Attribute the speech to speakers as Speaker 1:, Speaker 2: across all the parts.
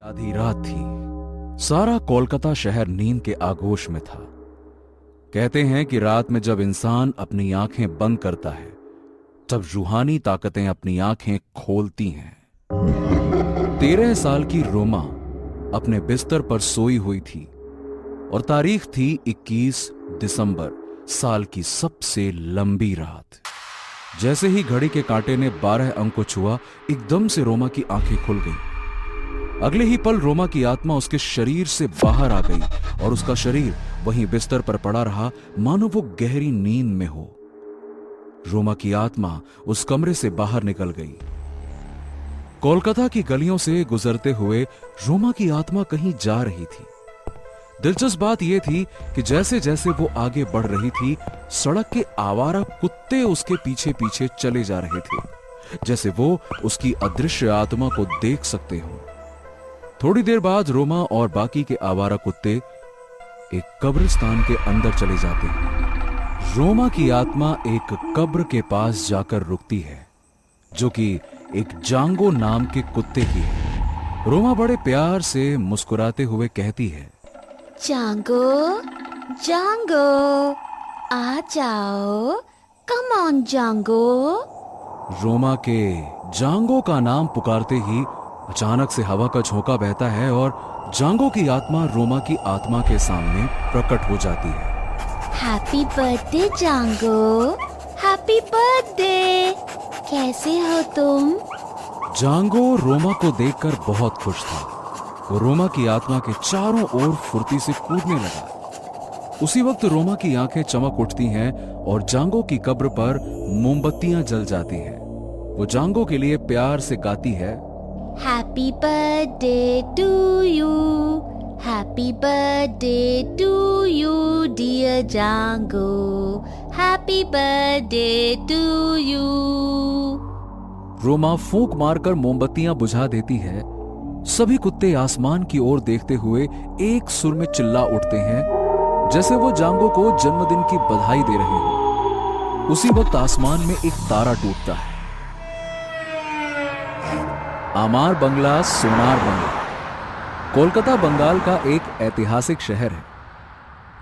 Speaker 1: आधी रात थी। सारा कोलकाता शहर नींद के आगोश में था। कहते हैं कि रात में जब इंसान अपनी आंखें बंद करता है तब रूहानी ताकतें अपनी आंखें खोलती हैं। 13 साल की रोमा अपने बिस्तर पर सोई हुई थी और तारीख थी 21 दिसंबर, साल की सबसे लंबी रात। जैसे ही घड़ी के कांटे ने 12 अंक को छुआ, एकदम से रोमा की आंखें खुल गईं। अगले ही पल रोमा की आत्मा उसके शरीर से बाहर आ गई और उसका शरीर वहीं बिस्तर पर पड़ा रहा, मानो वो गहरी नींद में हो। रोमा की आत्मा उस कमरे से बाहर निकल गई। कोलकाता की गलियों से गुजरते हुए रोमा की आत्मा कहीं जा रही थी। दिलचस्प बात यह थी कि जैसे जैसे वो आगे बढ़ रही थी, सड़क के आवारा कुत्ते उसके पीछे पीछे चले जा रहे थे, जैसे वो उसकी अदृश्य आत्मा को देख सकते हो। थोड़ी देर बाद रोमा और बाकी के आवारा कुत्ते एक कब्रिस्तान के अंदर चले जाते हैं। रोमा की आत्मा एक कब्र के पास जाकर रुकती है, जो कि एक जांगो नाम के कुत्ते की है। रोमा बड़े प्यार से मुस्कुराते हुए कहती है,
Speaker 2: जांगो, जांगो, आ जाओ, कम ऑन जांगो।
Speaker 1: रोमा के जांगो का नाम पुकारते ही अचानक से हवा का झोंका बहता है और जांगो की आत्मा रोमा की आत्मा के सामने प्रकट हो जाती है।
Speaker 2: Happy birthday Jango, happy birthday. कैसे हो तुम?
Speaker 1: जांगो रोमा को देखकर बहुत खुश था। वो रोमा की आत्मा के चारों ओर फुर्ती से कूदने लगा। उसी वक्त रोमा की आंखें चमक उठती हैं और जांगो की कब्र पर मोमबत्तियां जल जाती हैं। वो जांगो के लिए प्यार से गाती है,
Speaker 2: happy birthday to you, happy birthday to you dear Jango, happy birthday to you.
Speaker 1: Roma फूंक मारकर मोमबत्तियां बुझा देती है। सभी कुत्ते आसमान की ओर देखते हुए एक सुर में चिल्ला उठते हैं, जैसे वो जांगो को जन्मदिन की बधाई दे रहे हो। उसी वक्त आसमान में एक तारा टूटता है। आमार बंगला, सोनार बंगला। कोलकाता बंगाल का एक ऐतिहासिक शहर है।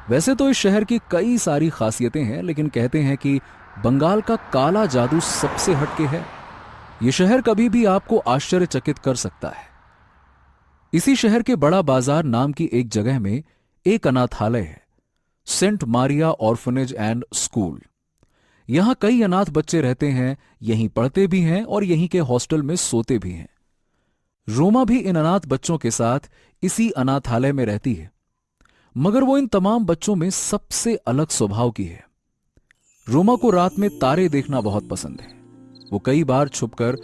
Speaker 1: वैसे तो इस शहर की कई सारी खासियतें हैं, लेकिन कहते हैं कि बंगाल का काला जादू सबसे हटके है। यह शहर कभी भी आपको आश्चर्यचकित कर सकता है। इसी शहर के बड़ा बाजार नाम की एक जगह में एक अनाथालय है, Saint Maria orphanage and school. यहां कई अनाथ बच्चे रहते हैं, यहीं पढ़ते भी हैं और यहीं के हॉस्टल में सोते भी हैं। रोमा भी इन अनाथ बच्चों के साथ इसी अनाथालय में रहती है, मगर वो इन तमाम बच्चों में सबसे अलग स्वभाव की है। रोमा को रात में तारे देखना बहुत पसंद है। वो कई बार छुपकर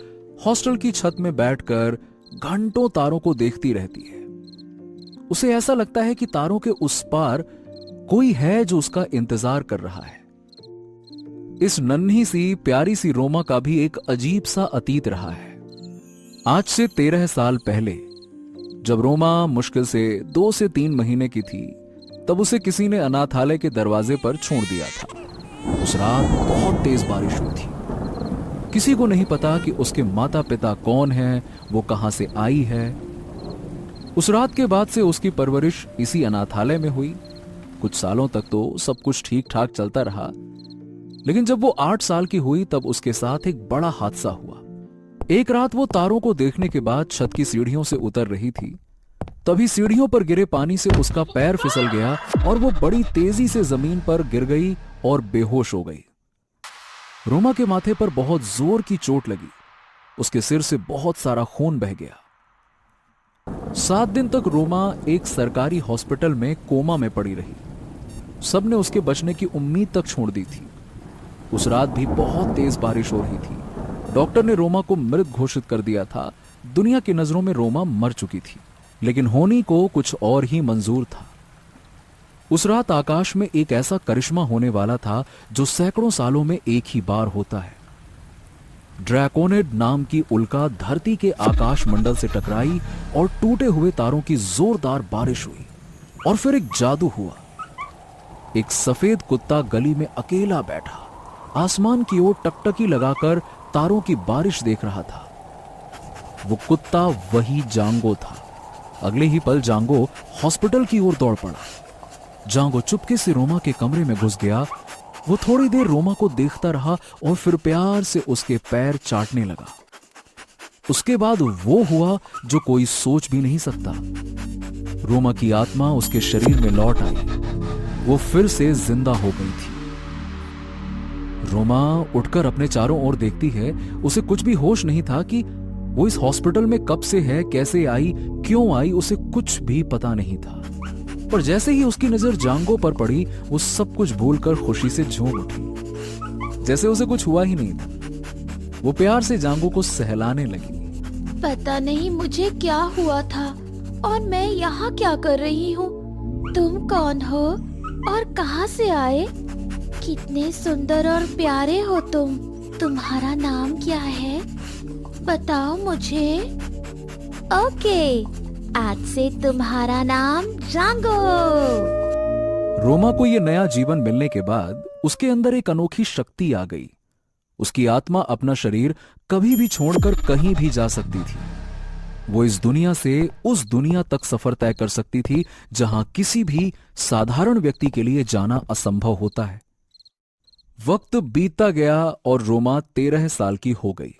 Speaker 1: हॉस्टल की छत में बैठकर घंटों तारों को देखती रहती है। उसे ऐसा लगता है कि तारों के उस पार कोई है जो उसका इंतजार कर रहा है। इस नन्ही सी प्यारी सी रोमा का भी एक अजीब सा अतीत रहा है। आज से 13 साल पहले जब रोमा मुश्किल से 2 से 3 महीने की थी, तब उसे किसी ने अनाथालय के दरवाजे पर छोड़ दिया था। उस रात बहुत तेज बारिश हुई थी। किसी को नहीं पता कि उसके माता पिता कौन हैं, वो कहां से आई है। उस रात के बाद से उसकी परवरिश इसी अनाथालय में हुई। कुछ सालों तक तो सब कुछ ठीक ठाक चलता रहा, लेकिन जब वो 8 साल की हुई तब उसके साथ एक बड़ा हादसा हुआ। एक रात वो तारों को देखने के बाद छत की सीढ़ियों से उतर रही थी। तभी सीढ़ियों पर गिरे पानी से उसका पैर फिसल गया और वो बड़ी तेजी से जमीन पर गिर गई और बेहोश हो गई। रोमा के माथे पर बहुत जोर की चोट लगी। उसके सिर से बहुत सारा खून बह गया। 7 दिन तक रोमा एक सरकारी हॉस्पिटल में कोमा में पड़ी रही। सबने उसके बचने की उम्मीद तक छोड़ दी थी। उस रात भी बहुत तेज बारिश हो रही थी। डॉक्टर ने रोमा को मृत घोषित कर दिया था। दुनिया की नजरों में रोमा मर चुकी थी, लेकिन होनी को कुछ और ही मंजूर था। उस रात आकाश में एक ऐसा करिश्मा होने वाला था जो सैकड़ों सालों में एक ही बार होता है। ड्रैकोनिड नाम की उल्का धरती के आकाश मंडल से टकराई और टूटे हुए तारों की जोरदार बारिश हुई। और फिर एक जादू हुआ। एक सफेद कुत्ता गली में अकेला बैठा आसमान की ओर टकटकी लगाकर तारों की बारिश देख रहा था। वो कुत्ता वही जांगो था, अगले ही पल जांगो हॉस्पिटल की ओर दौड़ पड़ा। जांगो चुपके से रोमा के कमरे में घुस गया। वो थोड़ी देर रोमा को देखता रहा और फिर प्यार से उसके पैर चाटने लगा। उसके बाद वो हुआ जो कोई सोच भी नहीं सकता। रोमा की आत्मा उसके शरीर में लौट आई। वो फिर से जिंदा हो गई थी। रोमा उठकर अपने चारों ओर देखती है। उसे कुछ भी होश नहीं था कि वो इस हॉस्पिटल में कब से है, कैसे आई, क्यों आई, उसे कुछ भी पता नहीं था। पर जैसे ही उसकी नजर जांगो पर पड़ी, वो सब कुछ भूलकर खुशी से झूम उठी, जैसे उसे कुछ हुआ ही नहीं था। वो प्यार से जांगो को सहलाने लगी।
Speaker 2: पता नहीं मुझे क्या हुआ था और मैं यहाँ क्या कर रही हूँ। तुम कौन हो और कहाँ से आए? कितने सुंदर और प्यारे हो तुम। तुम्हारा नाम क्या है? बताओ मुझे। ओके, आज से तुम्हारा नाम जांगो।
Speaker 1: रोमा को यह नया जीवन मिलने के बाद उसके अंदर एक अनोखी शक्ति आ गई। उसकी आत्मा अपना शरीर कभी भी छोड़कर कहीं भी जा सकती थी। वो इस दुनिया से उस दुनिया तक सफर तय कर सकती थी जहां किसी भी साधारण व्यक्ति के लिए जाना असंभव होता है। वक्त बीतता गया और रोमा 13 साल की हो गई।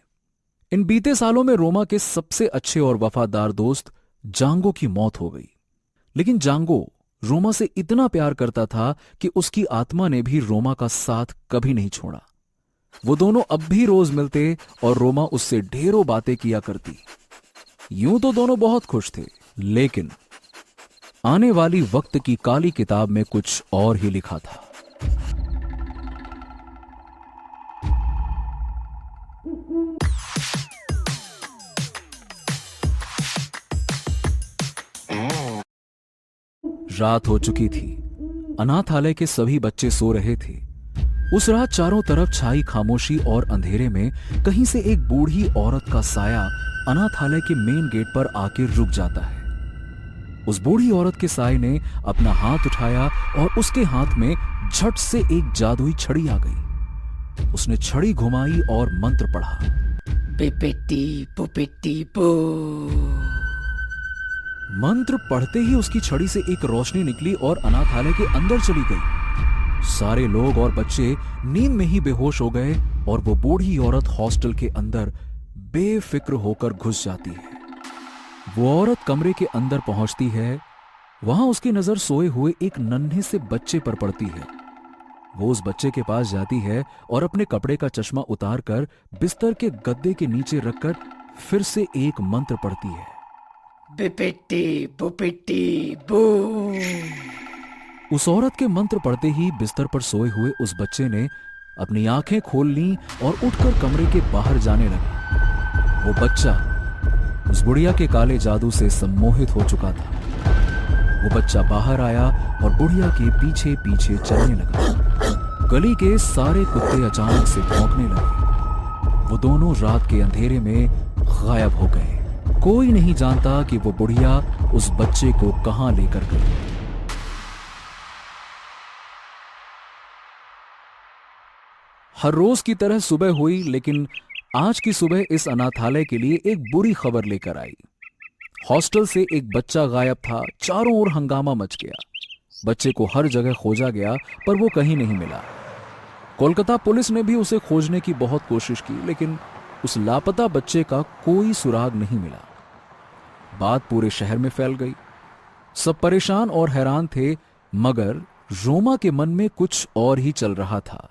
Speaker 1: इन बीते सालों में रोमा के सबसे अच्छे और वफादार दोस्त जांगो की मौत हो गई। लेकिन जांगो रोमा से इतना प्यार करता था कि उसकी आत्मा ने भी रोमा का साथ कभी नहीं छोड़ा। वो दोनों अब भी रोज मिलते और रोमा उससे ढेरों बातें किया करती। यूं तो दोनों बहुत खुश थे, लेकिन आने वाली वक्त की काली किताब में कुछ और ही लिखा था। रात हो चुकी थी। अनाथालय के सभी बच्चे सो रहे थे। उस रात चारों तरफ छाई खामोशी और अंधेरे में कहीं से एक बूढ़ी औरत का साया अनाथालय के मेन गेट पर आके रुक जाता है। उस बूढ़ी औरत के साये ने अपना हाथ उठाया और उसके हाथ में झट से एक जादुई छड़ी आ गई। उसने छड़ी घुमाई और मंत्र पढ़ा।
Speaker 3: पिपिटी पुपिटी पू।
Speaker 1: मंत्र पढ़ते ही उसकी छड़ी से एक रोशनी निकली और अनाथालय के अंदर चली गई। सारे लोग और बच्चे नींद में ही बेहोश हो गए और वो बूढ़ी औरत हॉस्टल के अंदर बेफिक्र होकर घुस जाती है। वो औरत कमरे के अंदर पहुंचती है। वहां उसकी नजर सोए हुए एक नन्हे से बच्चे पर पड़ती है। वो उस बच्चे के पास जाती है और अपने कपड़े का चश्मा उतारकर बिस्तर के गद्दे के नीचे रखकर फिर से एक मंत्र पढ़ती है।
Speaker 3: पिपिटी पुपिटी बू।
Speaker 1: उस औरत के मंत्र पढ़ते ही बिस्तर पर सोए हुए उस बच्चे ने अपनी आंखें खोल लीं और उठकर कमरे के बाहर जाने लगा। वो बच्चा उस बुढ़िया के काले जादू से सम्मोहित हो चुका था। वो बच्चा बाहर आया और बुढ़िया के पीछे पीछे चलने लगा। गली के सारे कुत्ते अचानक से भौंकने लगे। वो दोनों रात के अंधेरे में गायब हो गए। कोई नहीं जानता कि वो बुढ़िया उस बच्चे को कहां लेकर गई। हर रोज की तरह सुबह हुई, लेकिन आज की सुबह इस अनाथालय के लिए एक बुरी खबर लेकर आई। हॉस्टल से एक बच्चा गायब था। चारों ओर हंगामा मच गया। बच्चे को हर जगह खोजा गया पर वो कहीं नहीं मिला। कोलकाता पुलिस ने भी उसे खोजने की बहुत कोशिश की, लेकिन उस लापता बच्चे का कोई सुराग नहीं मिला। बात पूरे शहर में फैल गई। सब परेशान और हैरान थे, मगर रोमा के मन में कुछ और ही चल रहा था।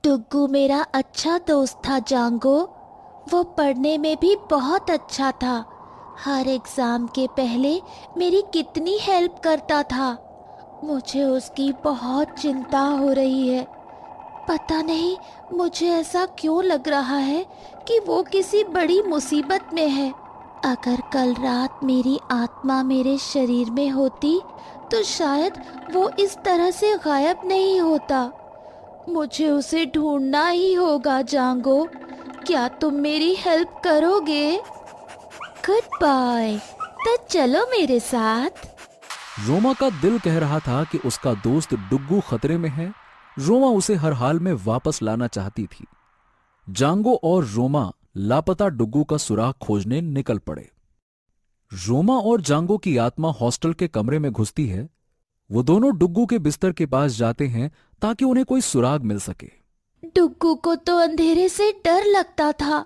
Speaker 2: डुग्गू मेरा अच्छा दोस्त था जांगो। वो पढ़ने में भी बहुत अच्छा था। हर एग्जाम के पहले मेरी कितनी हेल्प करता था। मुझे उसकी बहुत चिंता हो रही है। पता नहीं मुझे ऐसा क्यों लग रहा है कि वो किसी बड़ी मुसीबत में है। अगर कल रात मेरी आत्मा मेरे शरीर में होती तो शायद वो इस तरह से गायब नहीं होता। मुझे उसे ढूंढना ही होगा जांगो। क्या तुम मेरी हेल्प करोगे? Good bye. तो चलो मेरे साथ।
Speaker 1: रोमा का दिल कह रहा था कि उसका दोस्त डुग्गू खतरे में है। रोमा उसे हर हाल में वापस लाना चाहती थी। जांगो और रोमा लापता डुग्गू का सुराग खोजने निकल पड़े। रोमा और जांगो की आत्मा हॉस्टल के कमरे में घुसती है। वो दोनों डुग्गू के बिस्तर के पास जाते हैं ताकि उन्हें कोई सुराग मिल सके।
Speaker 2: डुग्गू को तो अंधेरे से डर लगता था,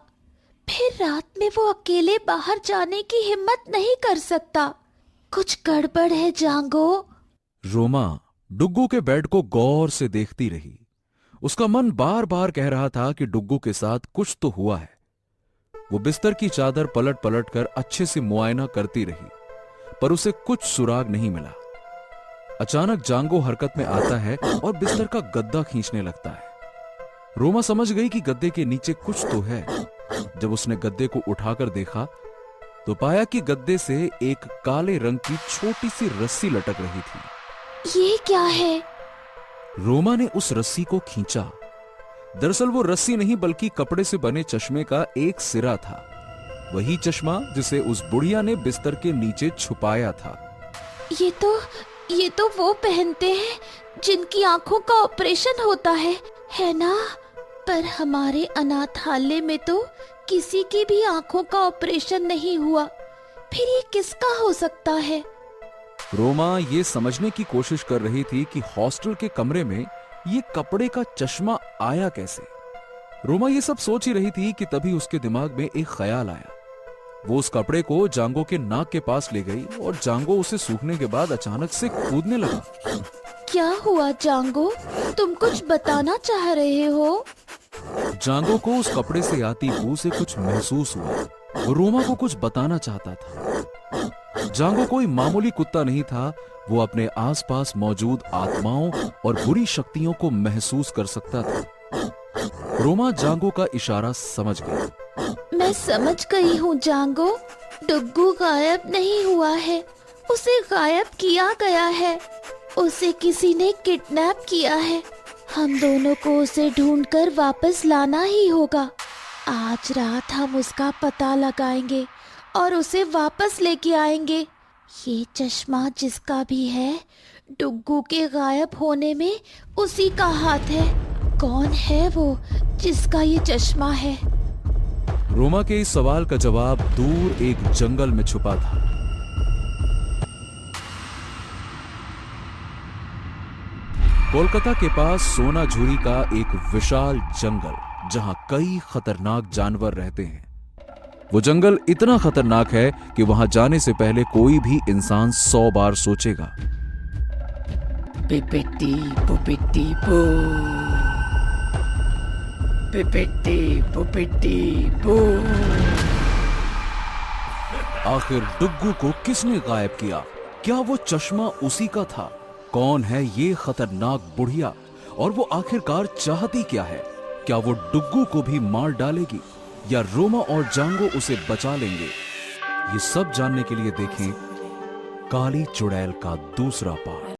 Speaker 2: फिर रात में वो अकेले बाहर जाने की हिम्मत नहीं कर सकता। कुछ गड़बड़ है जांगो।
Speaker 1: रोमा डुग्गू के बेड को गौर से देखती रही। उसका मन बार बार कह रहा था कि डुग्गू के साथ कुछ तो हुआ है। वो बिस्तर की चादर पलट पलट कर अच्छे से मुआयना करती रही, पर उसे कुछ सुराग नहीं मिला। अचानक जांगो हरकत में आता है और बिस्तर का गद्दा खींचने लगता है। रोमा समझ गई कि गद्दे के नीचे कुछ तो है। जब उसने गद्दे को उठाकर देखा तो पाया कि गद्दे से एक काले रंग की छोटी सी रस्सी लटक रही थी।
Speaker 2: ये क्या है?
Speaker 1: रोमा ने उस रस्सी को खींचा। दरअसल वो रस्सी नहीं बल्कि कपड़े से बने चश्मे का एक सिरा था। वही चश्मा जिसे उस बुढ़िया ने बिस्तर के नीचे छुपाया था।
Speaker 2: ये तो वो पहनते हैं जिनकी आंखों का ऑपरेशन होता है ना? पर हमारे अनाथालय में तो किसी की भी आंखों का ऑपरेशन नहीं हुआ, फिर ये किसका हो सकता है?
Speaker 1: रोमा ये समझने की कोशिश कर रही थी कि हॉस्टल के कमरे में ये कपड़े का चश्मा आया कैसे। रोमा ये सब सोच ही रही थी कि तभी उसके दिमाग में एक ख्याल आया। वो उस कपड़े को जांगो के नाक के पास ले गई और जांगो उसे सूखने के बाद अचानक से कूदने लगा।
Speaker 2: क्या हुआ जांगो? तुम कुछ बताना चाह रहे हो?
Speaker 1: जांगो को उस कपड़े से आती बू से कुछ महसूस हुआ। वो रोमा को कुछ बताना चाहता था। जांगो कोई मामूली कुत्ता नहीं था। वो अपने आसपास मौजूद आत्माओं और बुरी शक्तियों को महसूस कर सकता था। रोमा जांगो का इशारा समझ गई।
Speaker 2: मैं समझ गई हूँ जांगो। डुग्गू गायब नहीं हुआ है, उसे गायब किया गया है। उसे किसी ने किडनैप किया है। हम दोनों को उसे ढूंढकर वापस लाना ही होगा। आज रात हम उसका पता लगाएंगे और उसे वापस लेके आएंगे। ये चश्मा जिसका भी है, डुग्गू के गायब होने में उसी का हाथ है। कौन है वो जिसका ये चश्मा है?
Speaker 1: रोमा के इस सवाल का जवाब दूर एक जंगल में छुपा था। कोलकाता के पास सोनाझुरी का एक विशाल जंगल, जहां कई खतरनाक जानवर रहते हैं। वो जंगल इतना खतरनाक है कि वहां जाने से पहले कोई भी इंसान 100 बार सोचेगा।
Speaker 3: पिपिटी पुपिटी पू, पिपिटी पुपिटी पू।
Speaker 1: आखिर डुग्गू को किसने गायब किया? क्या वो चश्मा उसी का था? कौन है ये खतरनाक बुढ़िया और वो आखिरकार चाहती क्या है? क्या वो डुग्गू को भी मार डालेगी या रोमा और जांगो उसे बचा लेंगे? ये सब जानने के लिए देखें काली चुड़ैल का दूसरा पार्ट।